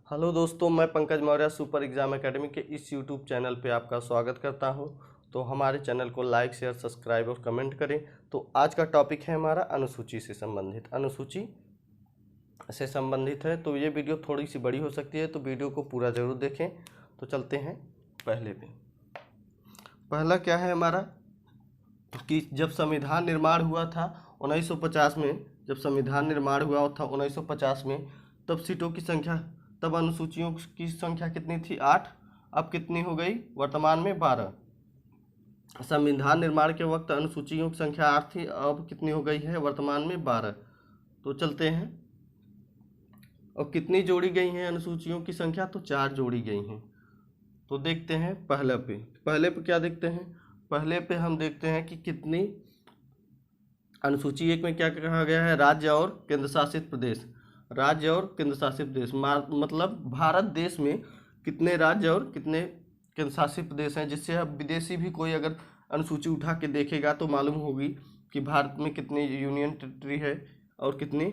Hello दोस्तों, मैं Pankaj Maurya super exam academy के इस यूट्यूब चैनल पे आपका स्वागत करता हूं। तो हमारे चैनल को लाइक, शेयर, सब्सक्राइब और कमेंट करें। तो आज का टॉपिक है हमारा अनुसूची से संबंधित है। तो ये वीडियो थोड़ी सी बड़ी हो सकती है, तो वीडियो को पूरा ज़रूर देखें। तो चलते हैं पहले पे। पहला क्या है हमारा कि जब संविधान निर्माण हुआ था 1950 में, जब संविधान निर्माण हुआ था 1950 में, तब सीटों की संख्या, तब अनुसूचियों की संख्या कितनी थी? 8। अब कितनी हो गई? वर्तमान में 12। संविधान निर्माण के वक्त अनुसूचियों की संख्या 8 थी, अब कितनी हो गई है? वर्तमान में 12। तो चलते हैं, और कितनी जोड़ी गई हैं अनुसूचियों की संख्या? तो 4 जोड़ी गई हैं। तो देखते हैं पहले पे क्या देखते हैं? पहले पे हम देखते हैं कि कितनी अनुसूची एक में क्या कहा गया है? राज्य और केंद्र शासित प्रदेश। राज्य और केंद्र शासित प्रदेश मतलब भारत देश में कितने राज्य और कितने केंद्र शासित प्रदेश हैं, जिससे अब विदेशी भी कोई अगर अनुसूची उठा के देखेगा तो मालूम होगी कि भारत में कितने यूनियन टेरिटरी है और कितने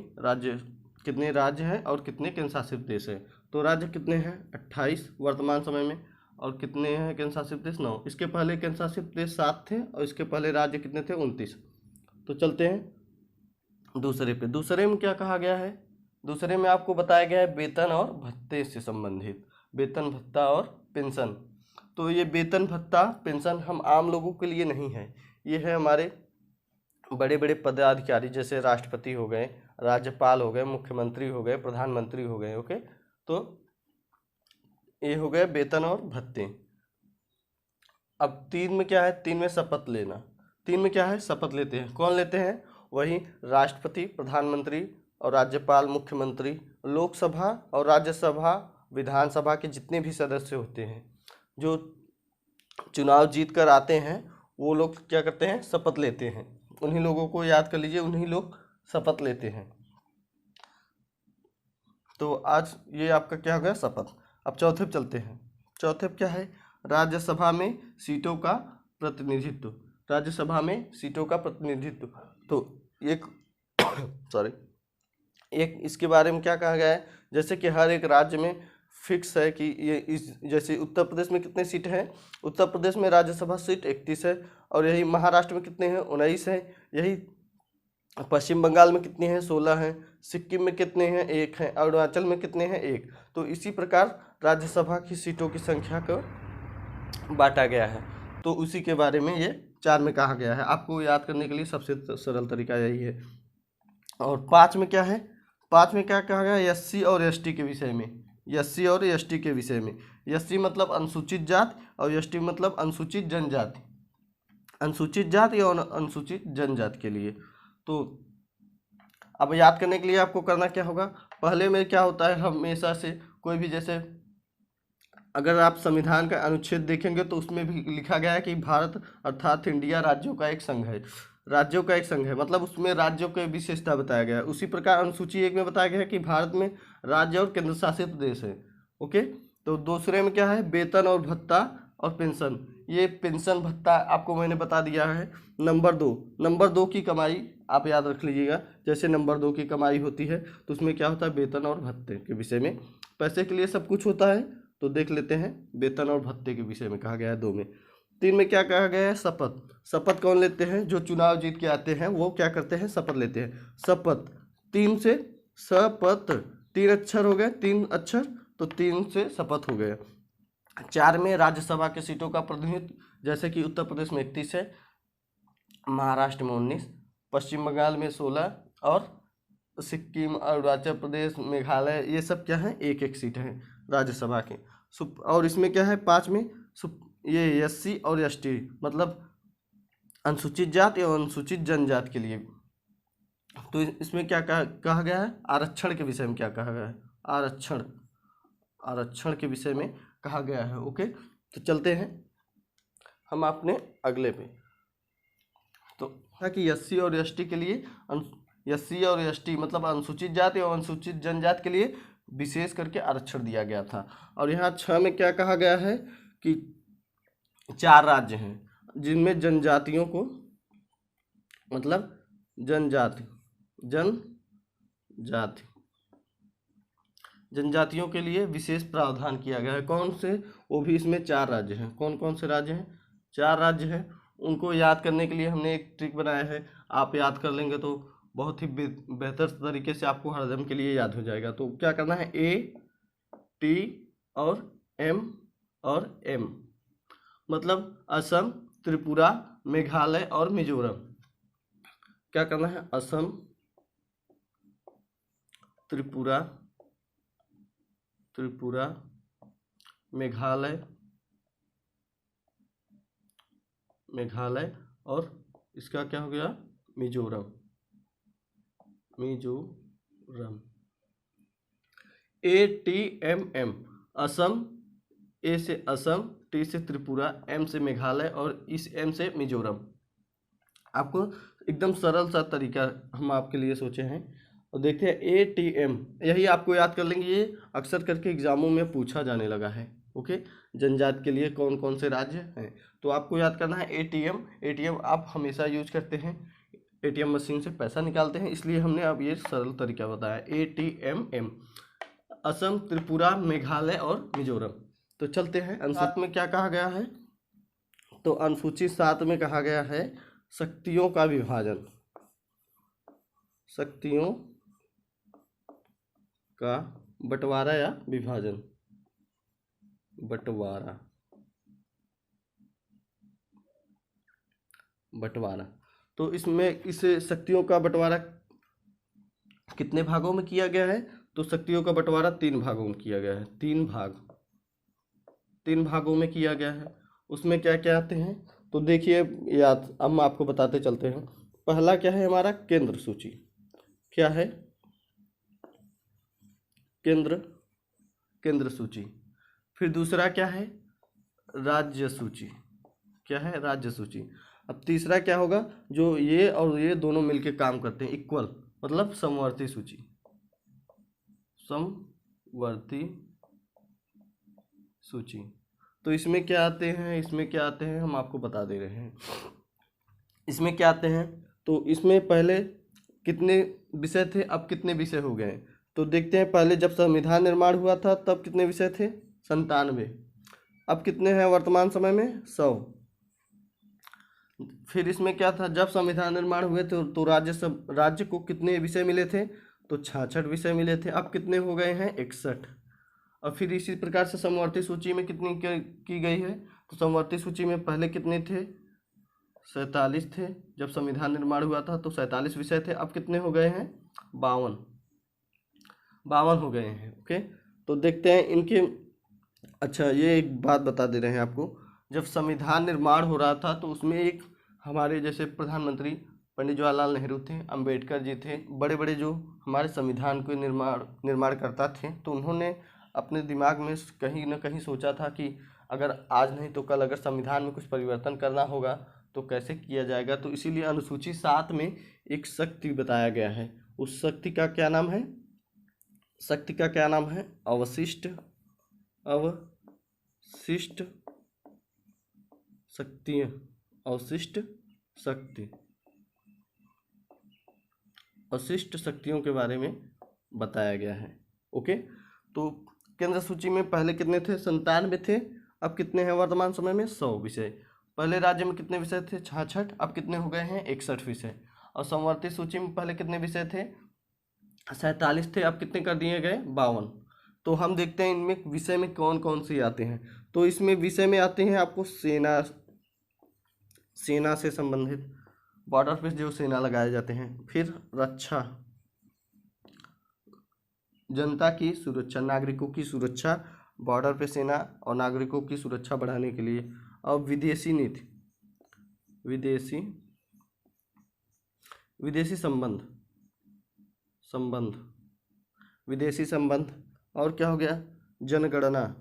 राज्य हैं और कितने केंद्र शासित प्रदेश हैं। तो राज्य कितने हैं? 28 वर्तमान समय में। और कितने हैं केंद्र शासित प्रदेश? 9। इसके पहले केंद्र शासित प्रदेश 7 थे और इसके पहले राज्य कितने थे? 29। तो चलते हैं दूसरे में क्या कहा गया है? दूसरे में आपको बताया गया है वेतन और भत्ते से संबंधित, वेतन भत्ता और पेंशन। तो ये वेतन भत्ता पेंशन हम आम लोगों के लिए नहीं है, ये है हमारे बड़े बड़े पदाधिकारी, जैसे राष्ट्रपति हो गए, राज्यपाल हो गए, मुख्यमंत्री हो गए, प्रधानमंत्री हो गए। ओके, तो ये हो गए वेतन और भत्ते। अब 3 में क्या है? 3 में शपथ लेना। 3 में क्या है? शपथ लेते हैं। कौन लेते हैं? वही राष्ट्रपति, प्रधानमंत्री और राज्यपाल, मुख्यमंत्री, लोकसभा और राज्यसभा, विधानसभा के जितने भी सदस्य होते हैं, जो चुनाव जीत कर आते हैं, वो लोग क्या करते हैं? शपथ लेते हैं। उन्हीं लोगों को याद कर लीजिए, उन्हीं लोग शपथ लेते हैं। तो आज ये आपका क्या हो गया? शपथ। अब चौथे पे चलते हैं। चौथे पे क्या है? राज्यसभा में सीटों का प्रतिनिधित्व। राज्यसभा में सीटों का प्रतिनिधित्व। तो एक सॉरी एक इसके बारे में क्या कहा गया है? जैसे कि हर एक राज्य में फिक्स है कि जैसे उत्तर प्रदेश में कितने सीट हैं? उत्तर प्रदेश में राज्यसभा सीट 31 है। और यही महाराष्ट्र में कितने हैं? 19 है। यही पश्चिम बंगाल में कितनी हैं? 16 हैं। सिक्किम में कितने हैं? 1 हैं। अरुणाचल में कितने हैं? 1। तो इसी प्रकार राज्यसभा की सीटों की संख्या को बांटा गया है। तो उसी के बारे में ये 4 में कहा गया है। आपको याद करने के लिए सबसे सरल तरीका यही है। और 5 में क्या है? 5 में क्या कहा गया है? एससी और एसटी के विषय में। एससी और एसटी के विषय में। एससी मतलब अनुसूचित जाति और एसटी मतलब अनुसूचित जनजाति। अनुसूचित जाति और अनुसूचित जनजाति के लिए। तो अब याद करने के लिए आपको करना क्या होगा? पहले में क्या होता है, हमेशा से कोई भी, जैसे अगर आप संविधान का अनुच्छेद देखेंगे तो उसमें भी लिखा गया है कि भारत अर्थात इंडिया राज्यों का एक संघ है। राज्यों का एक संघ है मतलब उसमें राज्यों की विशेषता बताया गया है। उसी प्रकार अनुसूची 1 में बताया गया है कि भारत में राज्य और केंद्र शासित प्रदेश है। ओके, तो दूसरे में क्या है? वेतन और भत्ता और पेंशन। ये पेंशन भत्ता आपको मैंने बता दिया है। नंबर 2 की कमाई आप याद रख लीजिएगा। जैसे नंबर 2 की कमाई होती है तो उसमें क्या होता है? वेतन और भत्ते के विषय में। पैसे के लिए सब कुछ होता है, तो देख लेते हैं। वेतन और भत्ते के विषय में कहा गया है 2 में। 3 में क्या कहा गया है? शपथ। शपथ कौन लेते हैं? जो चुनाव जीत के आते हैं वो क्या करते हैं? शपथ लेते हैं। शपथ 3 से शपथ, 3 अक्षर हो गए, 3 अक्षर, तो 3 से शपथ हो गए। 4 में राज्यसभा के सीटों का प्रतिनिधित्व, जैसे कि उत्तर प्रदेश में 31 है, महाराष्ट्र में 19, पश्चिम बंगाल में 16 और सिक्किम, अरुणाचल प्रदेश, मेघालय, ये सब क्या है? 1-1 सीट है राज्यसभा के। और इसमें क्या है? 5 में ये एससी और एसटी मतलब अनुसूचित जाति और अनुसूचित जनजाति के लिए। तो इसमें क्या कहा गया है? आरक्षण के विषय में क्या कहा गया है? आरक्षण के विषय में कहा गया है। ओके, तो चलते हैं हम अपने अगले पे। तो कि एससी और एसटी के लिए, एससी और एसटी मतलब अनुसूचित जाति और अनुसूचित जनजाति के लिए विशेष करके आरक्षण दिया गया था। और यहाँ 6 में क्या कहा गया है कि 4 राज्य हैं जिनमें जनजातियों को, मतलब जनजाति जनजातियों के लिए विशेष प्रावधान किया गया है। कौन से? वो भी इसमें 4 राज्य हैं। कौन कौन से राज्य हैं? 4 राज्य हैं। उनको याद करने के लिए हमने एक ट्रिक बनाया है। आप याद कर लेंगे तो बहुत ही बेहतर तरीके से आपको हरदम के लिए याद हो जाएगा। तो क्या करना है? ए, टी और एम, मतलब असम, त्रिपुरा, मेघालय और मिजोरम। क्या करना है? असम, त्रिपुरा, मेघालय और इसका क्या हो गया? मिजोरम। ATMM, असम, ए से असम, टी से त्रिपुरा, एम से मेघालय और इस एम से मिजोरम। आपको एकदम सरल सा तरीका हम आपके लिए सोचे हैं। और देखते हैं ATM, यही आपको याद कर लेंगे। ये अक्सर करके एग्जामों में पूछा जाने लगा है। ओके, जनजाति के लिए कौन कौन से राज्य हैं, तो आपको याद करना है ATM आप हमेशा यूज करते हैं। ATM मशीन से पैसा निकालते हैं, इसलिए हमने अब ये सरल तरीका बताया। ATMM, असम, त्रिपुरा, मेघालय और मिजोरम। तो चलते हैं अनुसूची में क्या कहा गया है। तो अनुसूची 7 में कहा गया है शक्तियों का विभाजन। शक्तियों का बंटवारा या विभाजन। बंटवारा। तो इसमें इस शक्तियों का बंटवारा कितने भागों में किया गया है? तो शक्तियों का बंटवारा 3 भागों में किया गया है। 3 भागों में किया गया है। उसमें क्या क्या आते हैं? तो देखिए याद, हम आपको बताते चलते हैं। पहला क्या है हमारा? केंद्र सूची। क्या है? केंद्र सूची। फिर दूसरा क्या है? राज्य सूची। क्या है? राज्य सूची। अब तीसरा क्या होगा? जो ये और ये दोनों मिलके काम करते हैं, इक्वल, मतलब समवर्ती सूची। तो इसमें क्या आते हैं? हम आपको बता दे रहे हैं। इसमें क्या आते हैं? तो इसमें पहले कितने विषय थे, अब कितने विषय हो गए? तो देखते हैं। पहले जब संविधान निर्माण हुआ था तब कितने विषय थे? 97। अब कितने हैं वर्तमान समय में? 100। फिर इसमें क्या था? जब संविधान निर्माण हुए थे तो राज्य को कितने विषय मिले थे? तो 66 विषय मिले थे। अब कितने हो गए हैं? 61। और फिर इसी प्रकार से समवर्ती सूची में कितनी की गई है? तो समवर्ती सूची में पहले कितने थे? 47 थे। जब संविधान निर्माण हुआ था तो 47 विषय थे। अब कितने हो गए हैं? 52 हो गए हैं। ओके, तो देखते हैं इनके। अच्छा, ये एक बात बता दे रहे हैं आपको। जब संविधान निर्माण हो रहा था तो उसमें एक हमारे जैसे प्रधानमंत्री पंडित जवाहरलाल नेहरू थे, अंबेडकर जी थे, बड़े बड़े जो हमारे संविधान के निर्माण करता थे। तो उन्होंने अपने दिमाग में कहीं ना कहीं सोचा था कि अगर आज नहीं तो कल अगर संविधान में कुछ परिवर्तन करना होगा तो कैसे किया जाएगा। तो इसीलिए अनुसूची 7 में एक शक्ति बताया गया है। उस शक्ति का क्या नाम है? अवशिष्ट शक्ति। अवशिष्ट शक्तियों के बारे में बताया गया है। ओके, तो केंद्र सूची में पहले कितने थे? 97 थे। अब कितने हैं वर्तमान समय में? 100 विषय। पहले राज्य में कितने विषय थे? 66। अब कितने हो गए हैं? 61 विषय। और समवर्ती सूची में पहले कितने विषय थे? 47 थे। अब कितने कर दिए गए? 52। तो हम देखते हैं इनमें विषय में कौन कौन से आते हैं। तो इसमें विषय में आते हैं आपको सेना से संबंधित, बॉर्डर पे जो सेना लगाए जाते हैं। फिर रक्षा, जनता की सुरक्षा, नागरिकों की सुरक्षा, बॉर्डर पे सेना और नागरिकों की सुरक्षा बढ़ाने के लिए। अब विदेशी नीति, विदेशी संबंध। और क्या हो गया? जनगणना।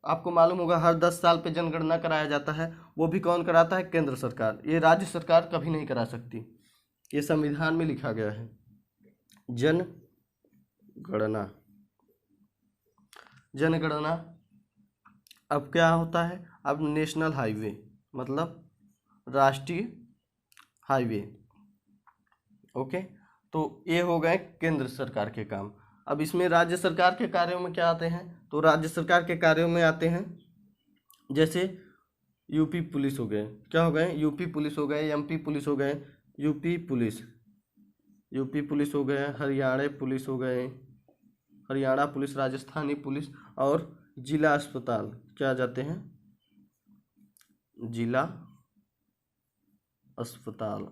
आपको मालूम होगा हर 10 साल पे जनगणना कराया जाता है। वो भी कौन कराता है? केंद्र सरकार। ये राज्य सरकार कभी नहीं करा सकती, ये संविधान में लिखा गया है। जनगणना। अब क्या होता है? अब नेशनल हाईवे, मतलब राष्ट्रीय हाईवे। ओके, तो ये हो गए केंद्र सरकार के काम। अब इसमें राज्य सरकार के कार्यों में क्या आते हैं, तो राज्य सरकार के कार्यों में आते हैं जैसे यूपी पुलिस हो गए, क्या हो गए, यूपी पुलिस हो गए, एमपी पुलिस हो गए, यूपी पुलिस हो गए, हरियाणा पुलिस हो गए, हरियाणा पुलिस, राजस्थानी पुलिस, और जिला अस्पताल क्या आ जाते हैं, जिला अस्पताल,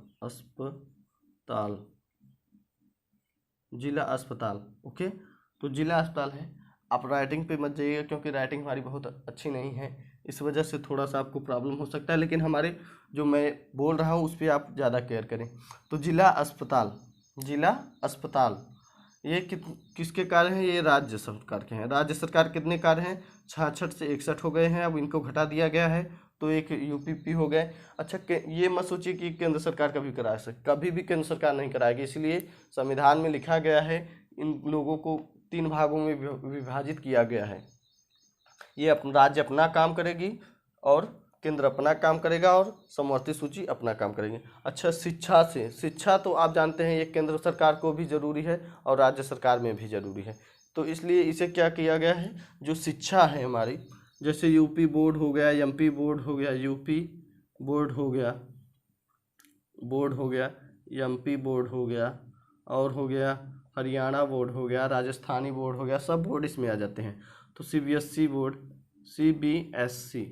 जिला अस्पताल। ओके, तो जिला अस्पताल है। आप राइटिंग पे मत जाइएगा क्योंकि राइटिंग हमारी बहुत अच्छी नहीं है, इस वजह से थोड़ा सा आपको प्रॉब्लम हो सकता है, लेकिन हमारे जो मैं बोल रहा हूँ उस पर आप ज़्यादा केयर करें। तो जिला अस्पताल, ये किसके कार्य हैं, ये राज्य सरकार के हैं। राज्य सरकार कितने कार्य हैं, 66 से 61 हो गए हैं, अब इनको घटा दिया गया है तो एक यूपीपी हो गए। अच्छा, ये मत सोचिए कि केंद्र सरकार कभी करा सकती, कभी भी केंद्र सरकार नहीं कराएगी, इसलिए संविधान में लिखा गया है, इन लोगों को 3 भागों में विभाजित किया गया है। ये राज्य अपना काम करेगी और केंद्र अपना काम करेगा और समवर्ती सूची अपना काम करेंगे। अच्छा, शिक्षा तो आप जानते हैं ये केंद्र सरकार को भी ज़रूरी है और राज्य सरकार में भी ज़रूरी है, तो इसलिए इसे क्या किया गया है, जो शिक्षा है हमारी, जैसे यूपी बोर्ड हो गया, एमपी बोर्ड हो गया, यूपी बोर्ड हो गया, एमपी बोर्ड हो गया, और हो गया हरियाणा बोर्ड हो गया, राजस्थानी बोर्ड हो गया, सब बोर्ड इसमें आ जाते हैं। तो सीबीएसई बोर्ड, सीबीएसई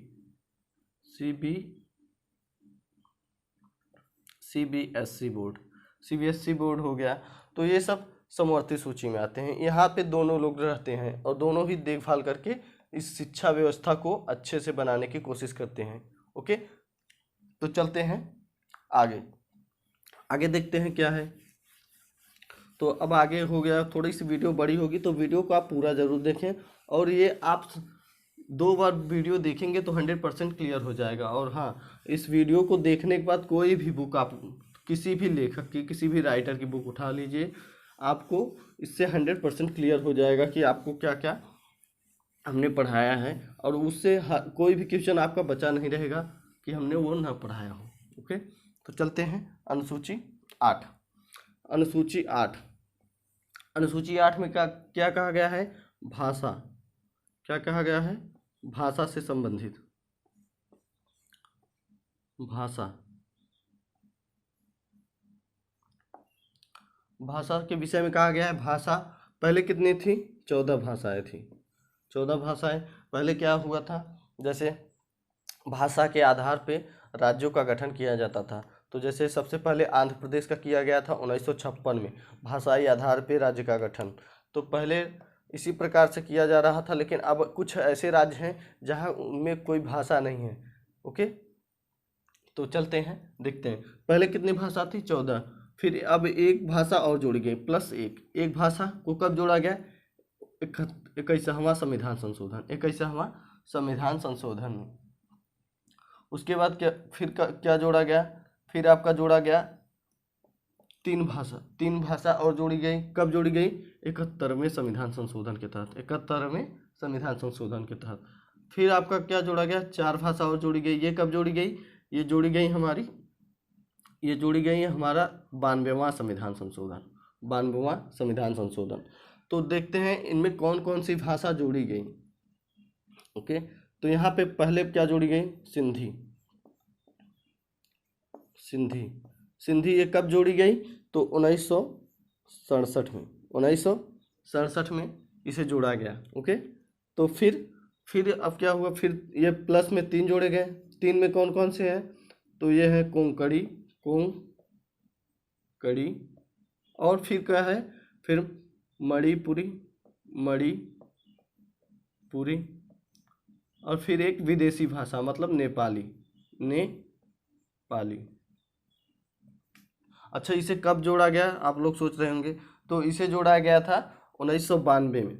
बोर्ड हो गया, तो ये सब समवर्ती सूची में आते हैं। यहाँ पे दोनों लोग रहते हैं और दोनों ही देखभाल करके इस शिक्षा व्यवस्था को अच्छे से बनाने की कोशिश करते हैं। ओके, तो चलते हैं आगे देखते हैं क्या है। तो अब आगे हो गया, थोड़ी सी वीडियो बड़ी होगी तो वीडियो को आप पूरा ज़रूर देखें, और ये आप 2 बार वीडियो देखेंगे तो 100% क्लियर हो जाएगा। और हाँ, इस वीडियो को देखने के बाद कोई भी बुक आप किसी भी लेखक की, किसी भी राइटर की बुक उठा लीजिए, आपको इससे 100% क्लियर हो जाएगा कि आपको क्या क्या हमने पढ़ाया है, और उससे कोई भी क्वेश्चन आपका बचा नहीं रहेगा कि हमने वो ना पढ़ाया हो। ओके, तो चलते हैं अनुसूची 8। अनुसूची 8 में क्या कहा गया है, भाषा, क्या कहा गया है, भाषा से संबंधित, भाषा के विषय में कहा गया है। भाषा पहले कितनी थी, 14 भाषाएं थी। 14 भाषाएं पहले क्या हुआ था, जैसे भाषा के आधार पे राज्यों का गठन किया जाता था। तो जैसे सबसे पहले आंध्र प्रदेश का किया गया था 1956 में, भाषाई आधार पे राज्य का गठन। तो पहले इसी प्रकार से किया जा रहा था, लेकिन अब कुछ ऐसे राज्य हैं जहां उनमें कोई भाषा नहीं है। ओके, तो चलते हैं देखते हैं, पहले कितनी भाषा थी, 14, फिर अब एक भाषा और जोड़ी गई प्लस एक भाषा को कब जोड़ा गया, 21वां संविधान संशोधन में। उसके बाद क्या जोड़ा गया, फिर आपका जोड़ा गया 3 भाषा और जोड़ी गई, कब जोड़ी गई, 71वें संविधान संशोधन के तहत। फिर आपका क्या जोड़ा गया, 4 भाषा और जोड़ी गई, ये कब जोड़ी गई, ये जोड़ी गई हमारा 92वां संविधान संशोधन। तो देखते हैं इनमें कौन कौन सी भाषा जोड़ी गई। ओके, तो यहाँ पे पहले क्या जोड़ी गई, सिंधी ये कब जोड़ी गई, तो 1967 में इसे जोड़ा गया। ओके, तो फिर अब क्या हुआ, फिर ये प्लस में 3 जोड़े गए, 3 में कौन कौन से हैं, तो ये है कोंकणी, और फिर क्या है, फिर मणिपुरी, और फिर एक विदेशी भाषा मतलब नेपाली। अच्छा, इसे कब जोड़ा गया, आप लोग सोच रहे होंगे, तो इसे जोड़ा गया था 1992 में।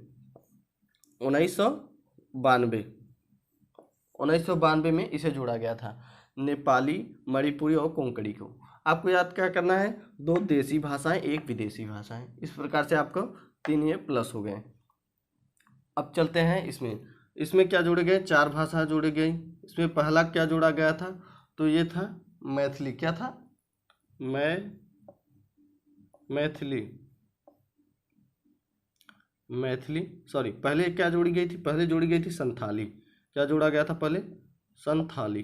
1992 में इसे जोड़ा गया था, नेपाली, मणिपुरी और कोंकणी को। आपको याद क्या करना है, 2 देसी भाषाएं, 1 विदेशी भाषाएं, इस प्रकार से आपको 3 ये प्लस हो गए। अब चलते हैं इसमें क्या जोड़े गए, 4 भाषा जोड़ी गई। इसमें पहला क्या जोड़ा गया था, तो ये था मैथिली, क्या था, मैथिली। मैथिली, सॉरी पहले क्या जोड़ी गई थी, पहले जोड़ी गई थी संथाली। क्या जोड़ा गया था पहले, संथाली,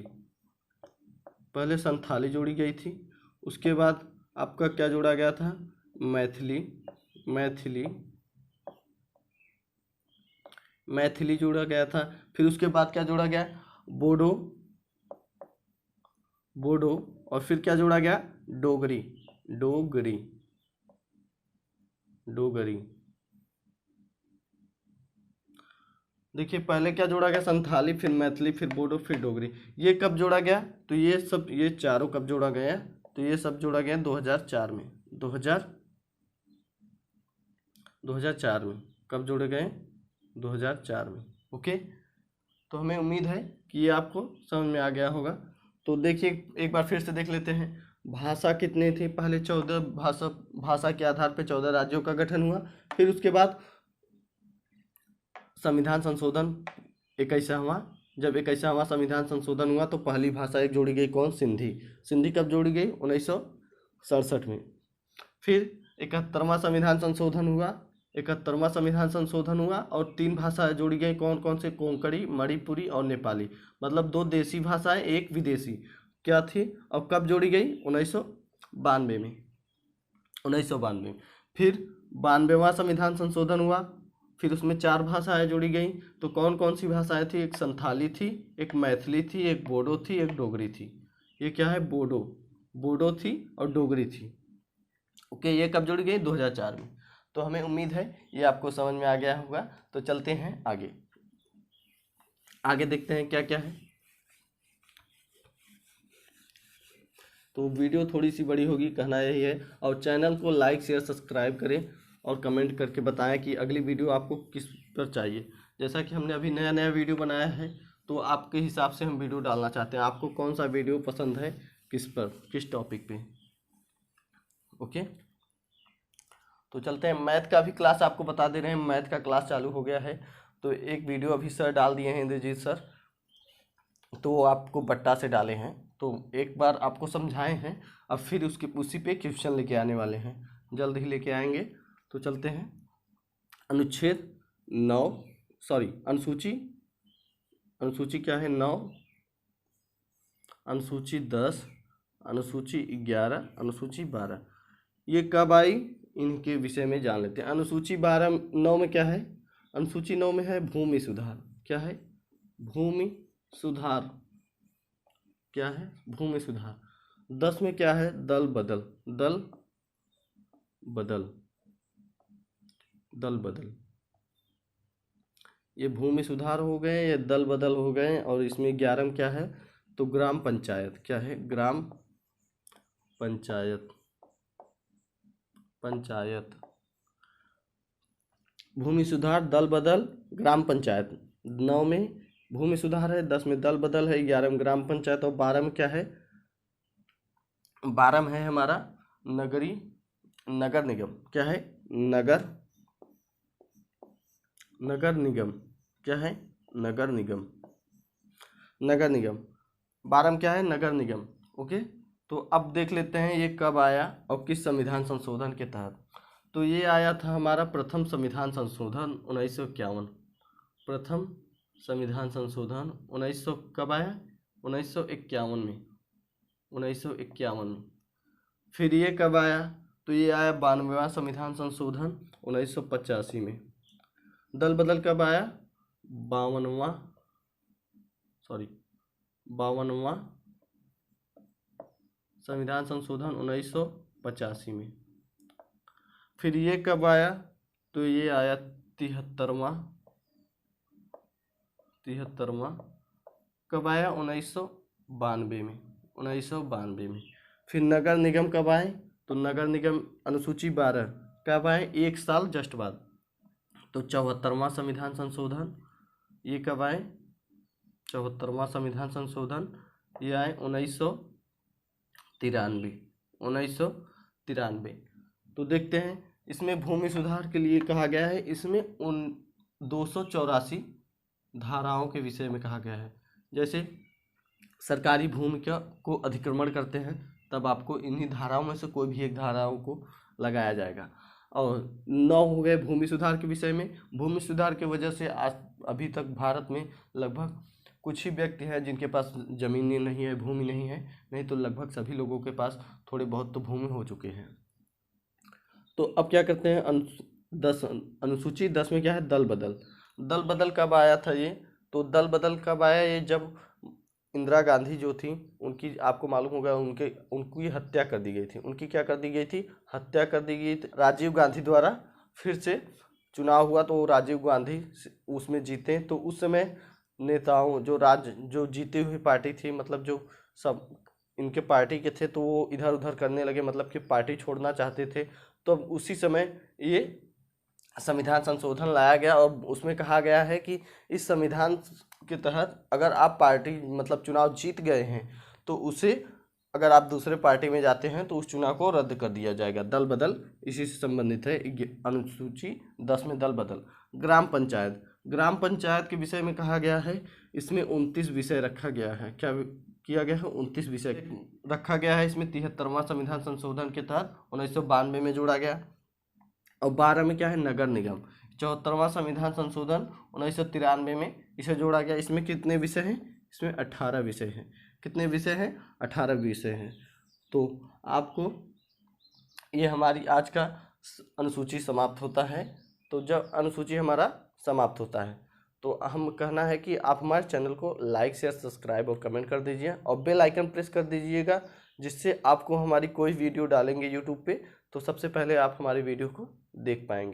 पहले संथाली जोड़ी गई थी। उसके बाद आपका क्या जोड़ा गया था, मैथिली, मैथिली, मैथिली जोड़ा गया था। फिर उसके बाद क्या जोड़ा गया, बोडो, बोडो, और फिर क्या जोड़ा गया, डोगरी, डोगरी, डोगरी। देखिए पहले क्या जोड़ा गया, संथाली, फिर मैथिली, फिर बोडो, फिर डोगरी। ये कब जोड़ा गया, तो ये सब, ये चारों कब जोड़ा गया, तो ये सब जोड़ा गया 2004 में, 2004 में। कब जोड़े गए, 2004 में। ओके, तो हमें उम्मीद है कि ये आपको समझ में आ गया होगा। तो देखिए एक बार फिर से देख लेते हैं। भाषा कितने थे, पहले 14 भाषा, भाषा के आधार पर 14 राज्यों का गठन हुआ। फिर उसके बाद संविधान संशोधन 21वां, जब 21वां संविधान संशोधन हुआ तो पहली भाषा एक जोड़ी गई, कौन, सिंधी। सिंधी कब जोड़ी गई, 1967 में। फिर 71वां संविधान संशोधन हुआ, 71वां संविधान संशोधन हुआ और 3 भाषाएं जोड़ी गई, कौन कौन से, कोंकणी, मणिपुरी और नेपाली। मतलब 2 देसी भाषाएं, 1 विदेशी, क्या थी, और कब जोड़ी गई, 1992 में, 1992 में। फिर 92वां संविधान संशोधन हुआ, फिर उसमें 4 भाषाएं जोड़ी गई। तो कौन कौन सी भाषाएं थी, एक संथाली थी, एक मैथिली थी, एक बोडो थी, एक डोगरी थी। ये क्या है, बोडो, बोडो थी और डोगरी थी। ओके, ये कब जुड़ गई, 2004 में। तो हमें उम्मीद है ये आपको समझ में आ गया होगा। तो चलते हैं आगे, आगे देखते हैं क्या क्या है। तो वीडियो थोड़ी सी बड़ी होगी, कहना यही है। और चैनल को लाइक शेयर सब्सक्राइब करें और कमेंट करके बताएं कि अगली वीडियो आपको किस पर चाहिए। जैसा कि हमने अभी नया नया वीडियो बनाया है, तो आपके हिसाब से हम वीडियो डालना चाहते हैं। आपको कौन सा वीडियो पसंद है, किस पर, किस टॉपिक पे। ओके, तो चलते हैं। मैथ का भी क्लास आपको बता दे रहे हैं, मैथ का क्लास चालू हो गया है। तो एक वीडियो अभी सर डाल दिए हैं, इंद्रजीत सर, तो वो आपको बट्टा से डाले हैं। तो एक बार आपको समझाए हैं, अब फिर उसके उसी पे क्वेश्चन लेके आने वाले हैं, जल्द ही लेके आएंगे। तो चलते हैं। अनुच्छेद 9, सॉरी अनुसूची, अनुसूची क्या है, 9, अनुसूची 10, अनुसूची 11, अनुसूची 12, ये कब आई, इनके विषय में जान लेते हैं। अनुसूची 9 में क्या है, अनुसूची 9 में है भूमि सुधार। क्या है, भूमि सुधार, क्या है, भूमि सुधार। 10 में क्या है, दल बदल, दल बदल, दल बदल। ये भूमि सुधार हो गए, ये दल बदल हो गए। और इसमें 11 में क्या है, तो ग्राम पंचायत। क्या है, ग्राम पंचायत, पंचायत। भूमि सुधार, दल बदल, ग्राम पंचायत। 9 में भूमि सुधार है, 10 में दल बदल है, 11 में ग्राम पंचायत और 12 में क्या है, 12 में है हमारा नगरी, नगर निगम। क्या है, नगर, नगर निगम। क्या है, नगर निगम, नगर निगम। 12 में क्या है, नगर निगम। ओके, तो अब देख लेते हैं ये कब आया और किस संविधान संशोधन के तहत। तो ये आया था हमारा प्रथम संविधान संशोधन 1951, प्रथम संविधान संशोधन 1900 कब आया, 1951 में, 1951 में। फिर ये कब आया, तो ये आया 92वां संविधान संशोधन 1985 में। दल बदल कब आया, 52वां, सॉरी 52वां संविधान संशोधन 1985 में। फिर ये कब आया, तो ये आया 73वां, 73वां कब आया, 1992 में, 1992 में। फिर नगर निगम कब आए, तो नगर निगम अनुसूची 12 कब आए, 1 साल जस्ट बाद, तो 74वां संविधान संशोधन। ये कब आए, 74वां संविधान संशोधन, ये आए 1993, 1993। तो देखते हैं, इसमें भूमि सुधार के लिए कहा गया है, इसमें उन 284 धाराओं के विषय में कहा गया है। जैसे सरकारी भूमि को अतिक्रमण करते हैं, तब आपको इन्हीं धाराओं में से कोई भी एक धाराओं को लगाया जाएगा। और 9 हो गए भूमि सुधार के विषय में। भूमि सुधार की वजह से आज अभी तक भारत में लगभग कुछ ही व्यक्ति हैं जिनके पास ज़मीन नहीं है, भूमि नहीं है, नहीं तो लगभग सभी लोगों के पास थोड़े बहुत तो भूमि हो चुके हैं। तो अब क्या करते हैं, अनुसूची 10 में क्या है, दल बदल। दल बदल कब आया था ये, तो दल बदल कब आया, ये जब इंदिरा गांधी जो थी उनकी, आपको मालूम होगा, उनकी हत्या कर दी गई थी। उनकी क्या कर दी गई थी, हत्या कर दी गई थी। राजीव गांधी द्वारा फिर से चुनाव हुआ तो राजीव गांधी उसमें जीते। तो उस समय नेताओं जो जीती हुई पार्टी थी, मतलब जो सब इनके पार्टी के थे, तो वो इधर उधर करने लगे, मतलब कि पार्टी छोड़ना चाहते थे। तो उसी समय ये संविधान संशोधन लाया गया और उसमें कहा गया है कि इस संविधान के तहत अगर आप पार्टी मतलब चुनाव जीत गए हैं तो उसे, अगर आप दूसरे पार्टी में जाते हैं तो उस चुनाव को रद्द कर दिया जाएगा। दल बदल इसी से संबंधित है अनुसूची 10 में, दल बदल। ग्राम पंचायत, ग्राम पंचायत के विषय में कहा गया है, इसमें 29 विषय रखा गया है। क्या किया गया है, 29 विषय रखा गया है। इसमें 73वां संविधान संशोधन के तहत 1992 में जोड़ा गया। और 12 में क्या है, नगर निगम। 74वां संविधान संशोधन 1993 में इसे जोड़ा गया। इसमें कितने विषय हैं, इसमें 18 विषय हैं। कितने विषय हैं, 18 विषय हैं। तो आपको ये हमारी आज का अनुसूची समाप्त होता है। तो जब अनुसूची हमारा समाप्त होता है तो हम कहना है कि आप हमारे चैनल को लाइक शेयर सब्सक्राइब और कमेंट कर दीजिए और बेल आइकन प्रेस कर दीजिएगा, जिससे आपको हमारी कोई वीडियो डालेंगे यूट्यूब पे तो सबसे पहले आप हमारी वीडियो को देख पाएंगे।